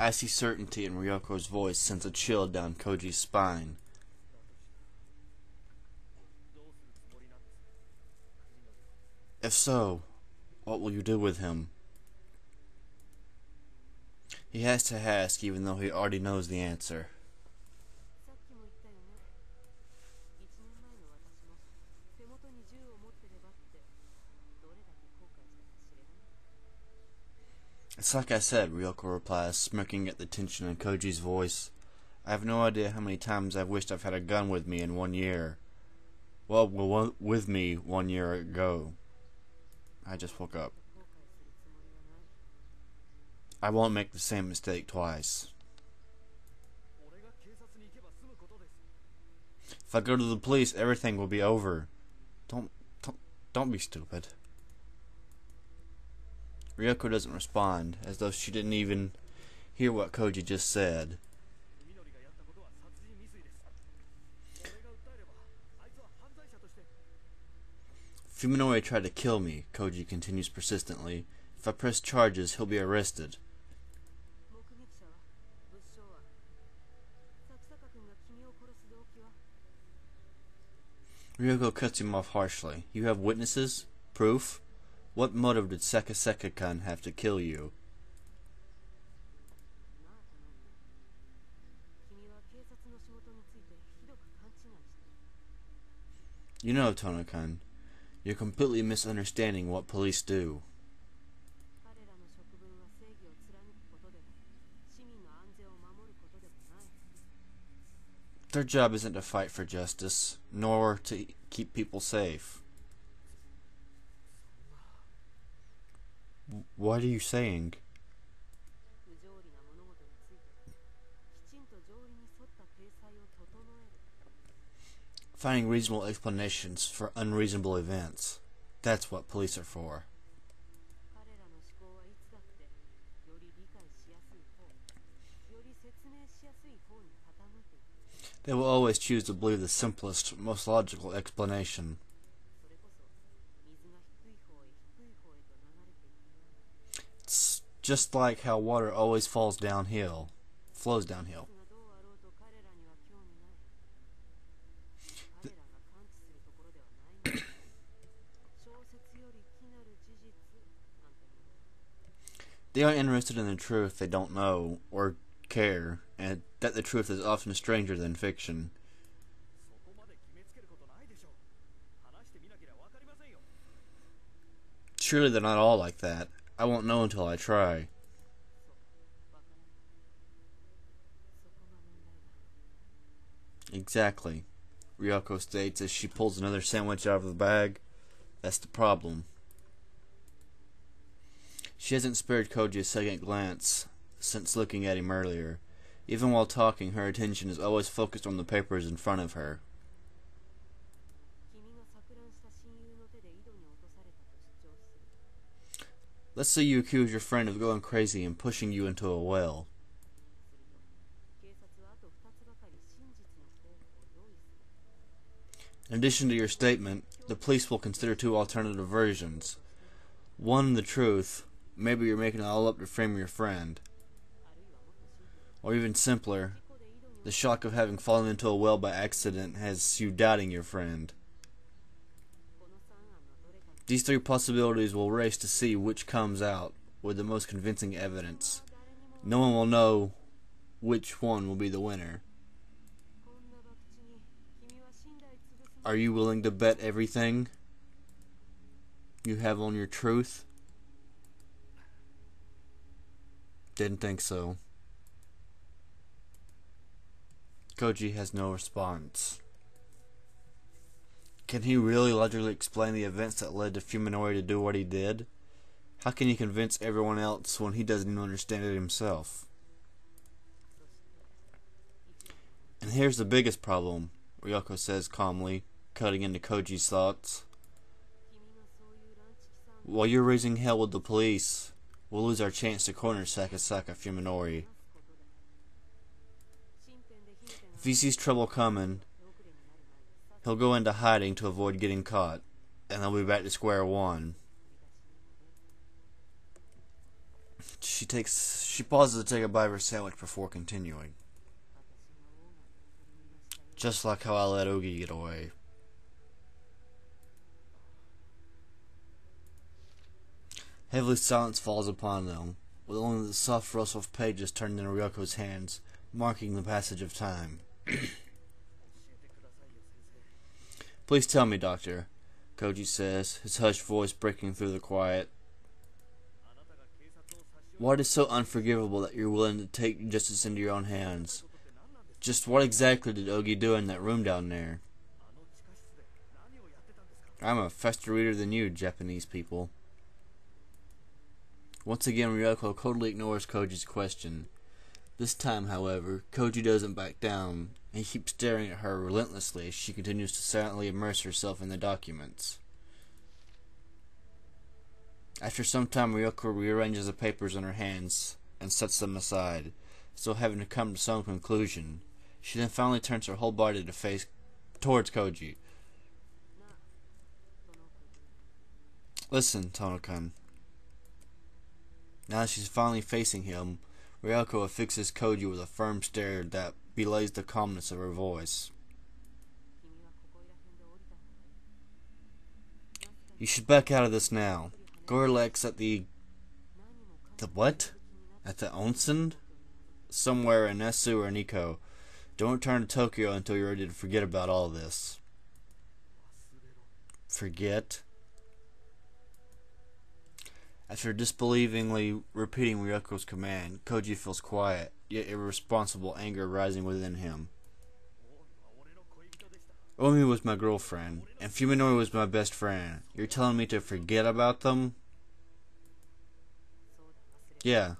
Icy certainty in Ryoko's voice sends a chill down Kouji's spine. If so, what will you do with him? He has to ask even though he already knows the answer. It's like I said, Ryoko replies, smirking at the tension in Kouji's voice. I have no idea how many times I've wished I've had a gun with me in 1 year. Well, with me 1 year ago. I just woke up. I won't make the same mistake twice. If I go to the police, everything will be over. Don't be stupid. Ryoko doesn't respond, as though she didn't even hear what Kouji just said. Fuminori tried to kill me, Kouji continues persistently. If I press charges, he'll be arrested. Ryoko cuts him off harshly. You have witnesses? Proof? What motive did Sekaseka-kun have to kill you? You know, Tono-kun, you're completely misunderstanding what police do. Their job isn't to fight for justice, nor to keep people safe. What are you saying? Finding reasonable explanations for unreasonable events. That's what police are for. They will always choose to believe the simplest, most logical explanation. It's just like how water always flows downhill. They aren't interested in the truth they don't know or care, and that the truth is often stranger than fiction. Surely they're not all like that. I won't know until I try. Exactly, Ryoko states as she pulls another sandwich out of the bag. That's the problem. She hasn't spared Kouji a second glance since looking at him earlier. Even while talking, her attention is always focused on the papers in front of her. Let's say you accuse your friend of going crazy and pushing you into a well. In addition to your statement, the police will consider 2 alternative versions. One, the truth. Maybe you're making it all up to frame your friend. Or even simpler, the shock of having fallen into a well by accident has you doubting your friend. These 3 possibilities will race to see which comes out with the most convincing evidence. No one will know which one will be the winner. Are you willing to bet everything you have on your truth? Didn't think so. Kouji has no response. Can he really logically explain the events that led to Fuminori to do what he did? How can he convince everyone else when he doesn't even understand it himself? And here's the biggest problem, Ryoko says calmly, cutting into Kouji's thoughts. While you're raising hell with the police, we'll lose our chance to corner Sekaseka Fuminori. If he sees trouble coming, he'll go into hiding to avoid getting caught, and they'll be back to square one. She pauses to take a bite of her sandwich before continuing. Just like how I let Ogi get away. Heavy silence falls upon them, with only the soft rustle of pages turned in Ryoko's hands, marking the passage of time. Please tell me, Doctor, Kouji says, his hushed voice breaking through the quiet. What is so unforgivable that you're willing to take justice into your own hands? Just what exactly did Ogi do in that room down there? I'm a faster reader than you, Japanese people. Once again, Ryoko coldly ignores Koji's question. This time, however, Kouji doesn't back down, and he keeps staring at her relentlessly as she continues to silently immerse herself in the documents. After some time, Ryoko rearranges the papers in her hands and sets them aside, still having to come to some conclusion. She then finally turns her whole body to face towards Kouji. Listen, Tono-kun. Now that she's finally facing him, Ryoko affixes Kouji with a firm stare that belies the calmness of her voice. You should back out of this now. Go relax at the what? At the onsen? Somewhere in Nesu or Nikko. Don't return to Tokyo until you're ready to forget about all this. Forget? After disbelievingly repeating Ryoko's command, Kouji feels quiet, yet irresponsible anger rising within him. Omi was my girlfriend, and Fuminori was my best friend. You're telling me to forget about them? Yeah,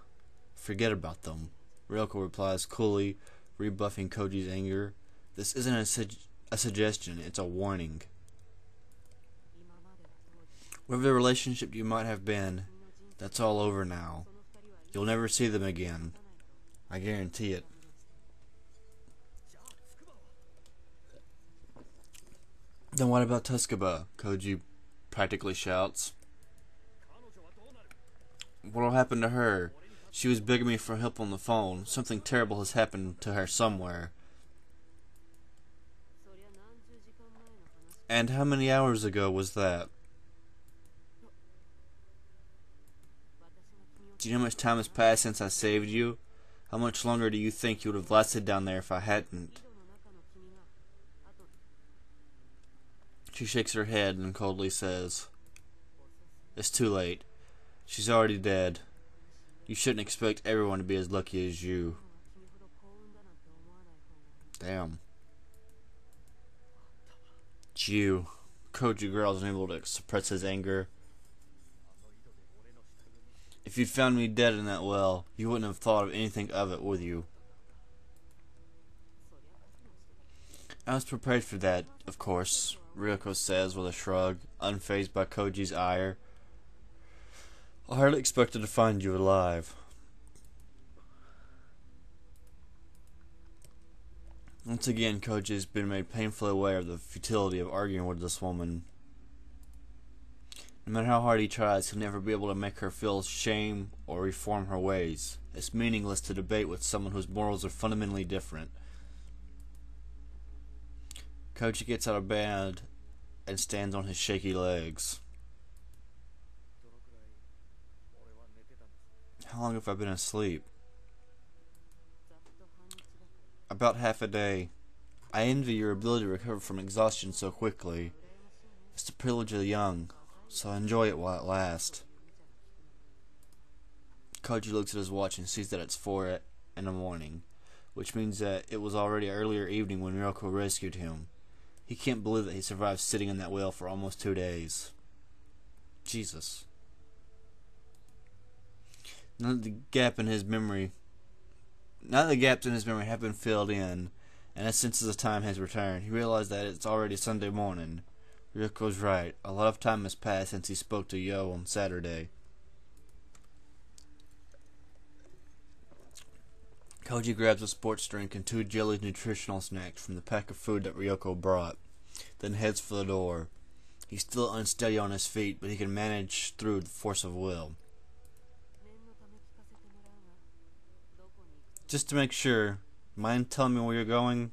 forget about them, Ryoko replies coolly, rebuffing Koji's anger. This isn't a suggestion, it's a warning. Whatever the relationship you might have been, that's all over now. You'll never see them again. I guarantee it. Then what about Tsukuba? Kouji practically shouts. What'll happen to her? She was begging me for help on the phone. Something terrible has happened to her somewhere. And how many hours ago was that? Do you know how much time has passed since I saved you? How much longer do you think you would have lasted down there if I hadn't? She shakes her head and coldly says, It's too late. She's already dead. You shouldn't expect everyone to be as lucky as you. Damn. It's you. Kouji growls, unable to suppress his anger. If you'd found me dead in that well, you wouldn't have thought of anything of it, would you? I was prepared for that, of course, Ryoko says with a shrug, unfazed by Koji's ire. I hardly expected to find you alive. Once again, Kouji has been made painfully aware of the futility of arguing with this woman. No matter how hard he tries, he'll never be able to make her feel shame or reform her ways. It's meaningless to debate with someone whose morals are fundamentally different. Kouji gets out of bed and stands on his shaky legs. How long have I been asleep? About half a day. I envy your ability to recover from exhaustion so quickly. It's the privilege of the young, so enjoy it while it lasts. Kouji looks at his watch and sees that it's 4 in the morning, which means that it was already earlier evening when Ryoko rescued him. He can't believe that he survived sitting in that well for almost 2 days. Jesus. Now that the gaps in his memory have been filled in, and his sense of time has returned, he realized that it's already Sunday morning. Ryoko's right. A lot of time has passed since he spoke to Yo on Saturday. Kouji grabs a sports drink and 2 jelly nutritional snacks from the pack of food that Ryoko brought, then heads for the door. He's still unsteady on his feet, but he can manage through the force of will. Just to make sure, mind telling me where you're going?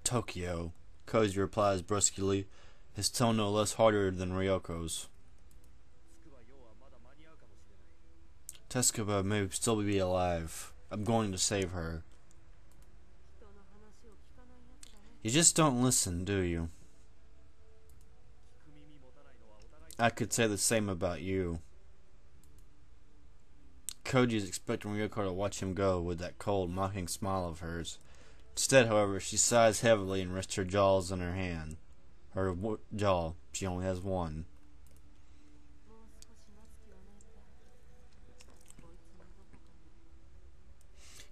Tokyo, Kouji replies brusquely, his tone no less harder than Ryoko's. Tsukuba may still be alive. I'm going to save her. You just don't listen, do you? I could say the same about you. Kouji is expecting Ryoko to watch him go with that cold, mocking smile of hers. Instead, however, she sighs heavily and rests her jaws on her hand. Her jaw. She only has one.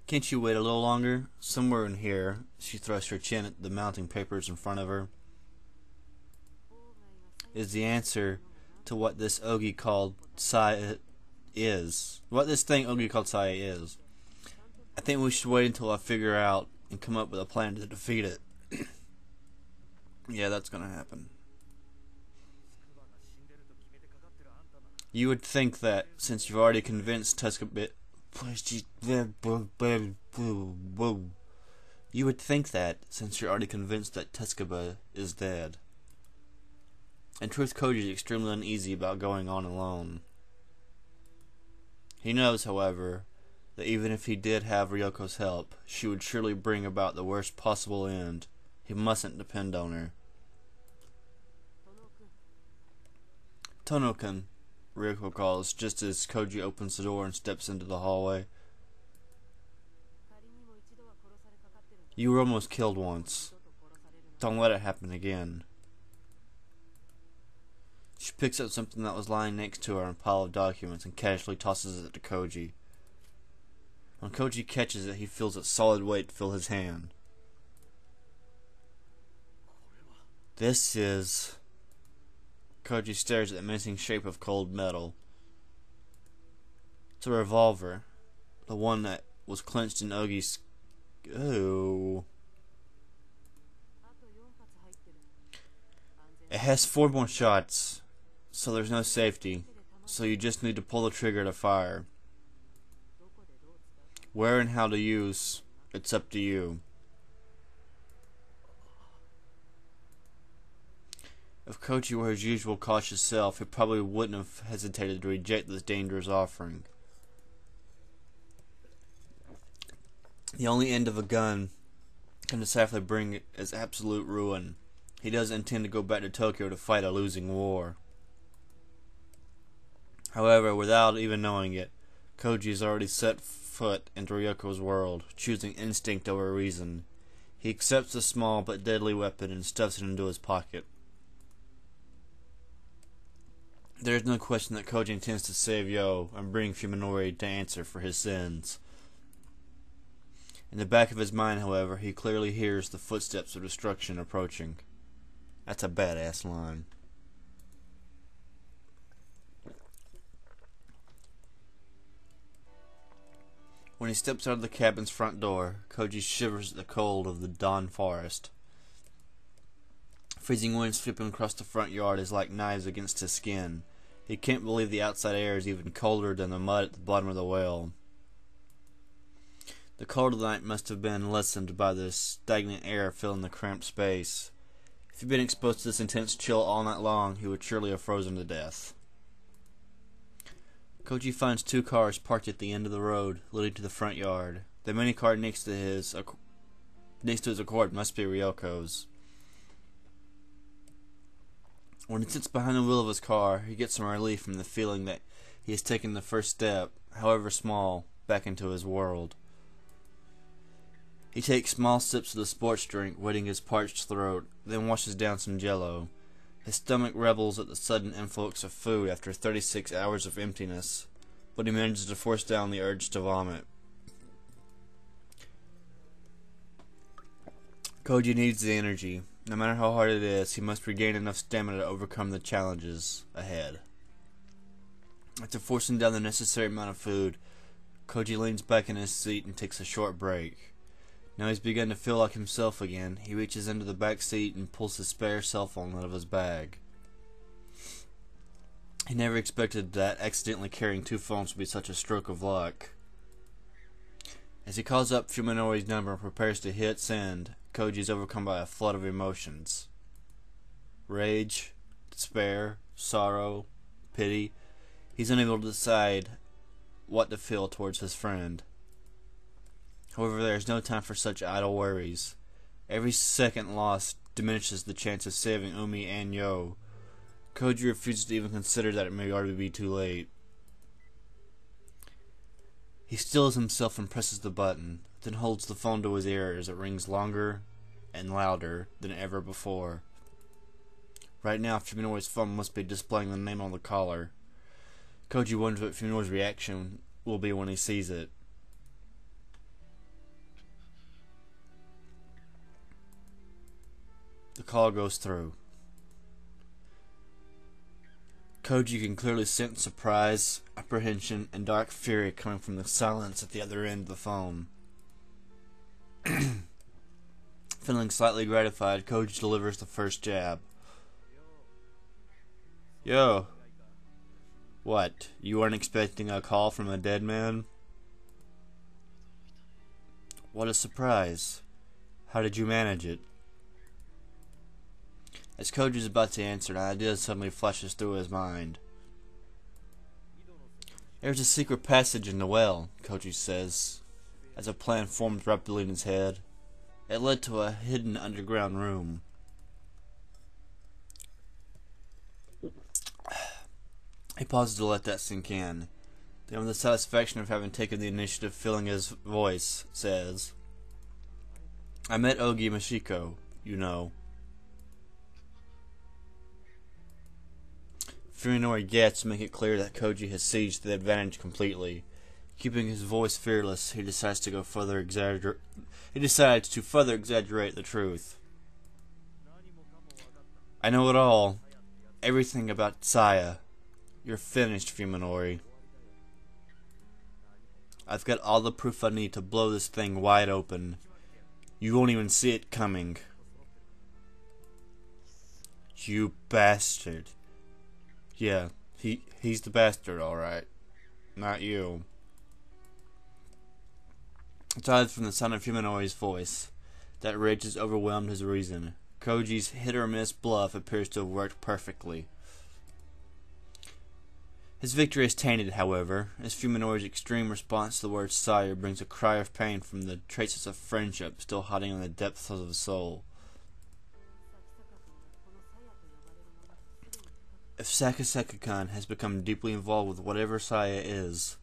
Can't you wait a little longer? Somewhere in here, she thrusts her chin at the mounting papers in front of her, is the answer to what this Ogi called Saya is. What this thing Ogi called Saya is. I think we should wait until I figure out and come up with a plan to defeat it. Yeah, that's gonna happen. You would think that, since you've already convinced Tsukuba... You would think that, since you're already convinced that Tsukuba is dead. In truth, Kouji is extremely uneasy about going on alone. He knows, however, that even if he did have Ryoko's help, she would surely bring about the worst possible end. He mustn't depend on her. Tono-kun, Ryoko calls, just as Kouji opens the door and steps into the hallway. You were almost killed once. Don't let it happen again. She picks up something that was lying next to her on a pile of documents and casually tosses it to Kouji. When Kouji catches it, he feels its solid weight fill his hand. This is... Kouji stares at the menacing shape of cold metal. It's a revolver. The one that was clenched in Ogi's... Ooh. It has 4 more shots, so there's no safety. So you just need to pull the trigger to fire. Where and how to use, it's up to you. If Kouji were his usual cautious self, he probably wouldn't have hesitated to reject this dangerous offering. The only end of a gun can decisively bring is absolute ruin. He doesn't intend to go back to Tokyo to fight a losing war. However, without even knowing it, Kouji has already set foot into Ryoko's world, choosing instinct over reason. He accepts the small but deadly weapon and stuffs it into his pocket. There is no question that Kouji intends to save Yo and bring Fuminori to answer for his sins. In the back of his mind, however, he clearly hears the footsteps of destruction approaching. That's a badass line. When he steps out of the cabin's front door, Kouji shivers at the cold of the dawn forest. Freezing winds sweeping across the front yard is like knives against his skin. He can't believe the outside air is even colder than the mud at the bottom of the well. The cold of the night must have been lessened by the stagnant air filling the cramped space. If he'd been exposed to this intense chill all night long, he would surely have frozen to death. Kouji finds 2 cars parked at the end of the road, leading to the front yard. The minicar next to his Accord must be Ryoko's. When he sits behind the wheel of his car, he gets some relief from the feeling that he has taken the first step, however small, back into his world. He takes small sips of the sports drink, wetting his parched throat, then washes down some Jell-O. His stomach rebels at the sudden influx of food after 36 hours of emptiness, but he manages to force down the urge to vomit. Kouji needs the energy. No matter how hard it is, he must regain enough stamina to overcome the challenges ahead. After forcing down the necessary amount of food, Kouji leans back in his seat and takes a short break. Now he's begun to feel like himself again. He reaches into the back seat and pulls his spare cell phone out of his bag. He never expected that accidentally carrying 2 phones would be such a stroke of luck. As he calls up Fuminori's number and prepares to hit send, Kouji is overcome by a flood of emotions. Rage, despair, sorrow, pity. He's unable to decide what to feel towards his friend. However, there is no time for such idle worries. Every second lost diminishes the chance of saving Umi and Yo. Kouji refuses to even consider that it may already be too late. He stills himself and presses the button, then holds the phone to his ear as it rings longer and louder than ever before. Right now, Fuminori's phone must be displaying the name on the caller. Kouji wonders what Fuminori's reaction will be when he sees it. The call goes through. Kouji can clearly sense surprise, apprehension, and dark fury coming from the silence at the other end of the phone. Feeling slightly gratified, Kouji delivers the first jab. Yo. What? You weren't expecting a call from a dead man? What a surprise. How did you manage it? As Kouji is about to answer, an idea suddenly flashes through his mind. There's a secret passage in the well, Kouji says, as a plan forms rapidly in his head. It led to a hidden underground room. He pauses to let that sink in. Then, with the satisfaction of having taken the initiative filling his voice, says, I met Ogi Mashiko, you know. Fuminori gets to make it clear that Kouji has seized the advantage completely. Keeping his voice fearless, he decides to further exaggerate the truth. I know it all. Everything about Saya. You're finished, Fuminori. I've got all the proof I need to blow this thing wide open. You won't even see it coming. You bastard. Yeah, he's the bastard, alright. Not you. Aside from the sound of Fuminori's voice, that rage has overwhelmed his reason. Kouji's hit-or-miss bluff appears to have worked perfectly. His victory is tainted, however, as Fuminori's extreme response to the word sire brings a cry of pain from the traces of friendship still hiding in the depths of his soul. If Sakasaka-kun has become deeply involved with whatever Saya is,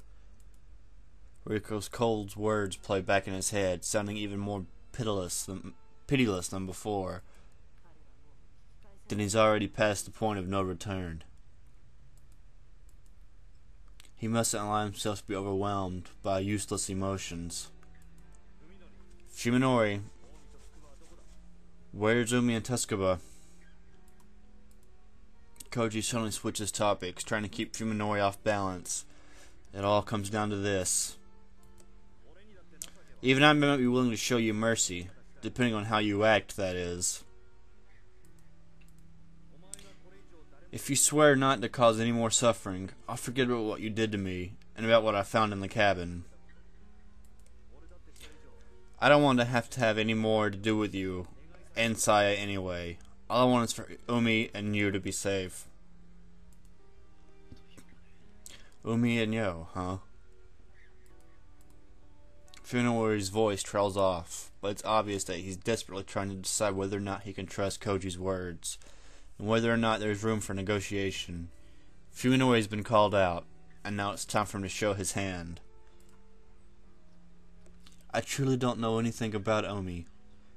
Riko's cold words play back in his head, sounding even more pitiless than before. Then he's already past the point of no return. He mustn't allow himself to be overwhelmed by useless emotions. Fuminori, where's Umi and Tsukuba? Kouji suddenly switches topics, trying to keep Fuminori off balance. It all comes down to this. Even I might be willing to show you mercy, depending on how you act, that is. If you swear not to cause any more suffering, I'll forget about what you did to me, and about what I found in the cabin. I don't want to have any more to do with you, and Saya anyway. All I want is for Umi and you to be safe. Umi and Yo, huh? Fuminori's voice trails off, but it's obvious that he's desperately trying to decide whether or not he can trust Kouji's words, and whether or not there's room for negotiation. Fuminori's been called out, and now it's time for him to show his hand. I truly don't know anything about Umi.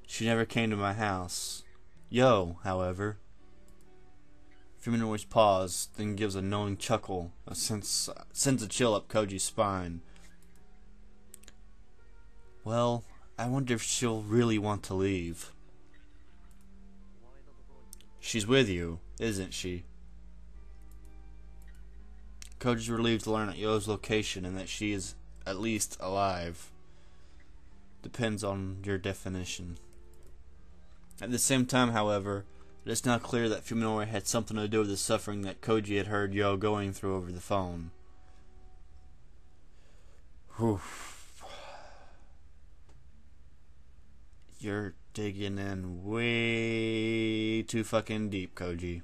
She never came to my house. Yo, however. Fuminori's pause, then gives a knowing chuckle that sends a chill up Kouji's spine. Well, I wonder if she'll really want to leave. She's with you, isn't she? Kouji's relieved to learn at Yo's location and that she is at least alive. Depends on your definition. At the same time, however, it is now clear that Fuminori had something to do with the suffering that Kouji had heard Yo going through over the phone. Whew. You're digging in way too fucking deep, Kouji.